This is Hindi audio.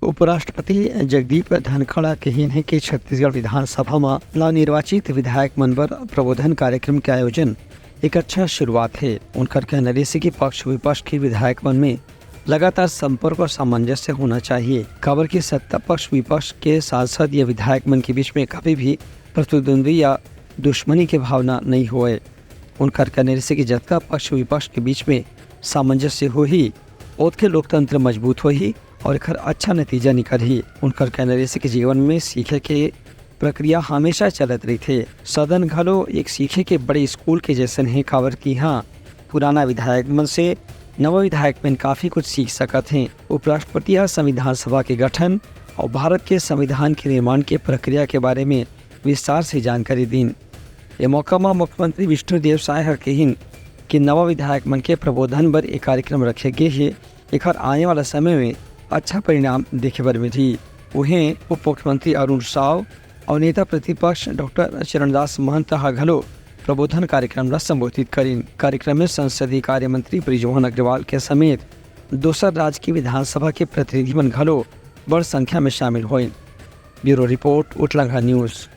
उपराष्ट्रपति जगदीप धनखड़ कही है कि छत्तीसगढ़ विधानसभा में नवनिर्वाचित विधायक मन पर प्रबोधन कार्यक्रम के आयोजन एक अच्छा शुरुआत है। उनका कहना है कि पक्ष विपक्ष के विधायक मन में लगातार संपर्क और सामंजस्य होना चाहिए। खबर की सत्ता पक्ष विपक्ष के सांसद या विधायक मन के बीच में कभी भी प्रतिद्वंदी या दुश्मनी की भावना नहीं हुए। उनका कहना है कि जतका पक्ष विपक्ष के बीच में सामंजस्य हो ही ओतके लोकतंत्र मजबूत हो ही और एक अच्छा नतीजा निकल ही। उनका कहना है कि जीवन में सीखे के प्रक्रिया हमेशा चलत रही थे। सदन घलो एक सीखे के बड़े स्कूल के जैसन है। खबर की हाँ पुराना विधायक मन से नव विधायक में काफ़ी कुछ सीख सकत हैं। उपराष्ट्रपति संविधान सभा के गठन और भारत के संविधान के निर्माण के प्रक्रिया के बारे में विस्तार से जानकारी दी। ये मौका में मुख्यमंत्री विष्णुदेव साय कहिन कि नवा विधायक मन के प्रबोधन पर एक कार्यक्रम रखे गए है। एक आने वाला समय में अच्छा परिणाम देखे बर मिली। उन्हें उप मुख्यमंत्री अरुण साव और नेता प्रतिपक्ष डॉक्टर चरणदास महंत घलो प्रबोधन कार्यक्रम ला संबोधित करें। कार्यक्रम में संसदीय कार्य मंत्री बृजमोहन अग्रवाल के समेत दूसर राज्य की विधानसभा के प्रतिनिधि मन घलो बड़ संख्या में शामिल हुए। ब्यूरो रिपोर्ट उटलंघा न्यूज़।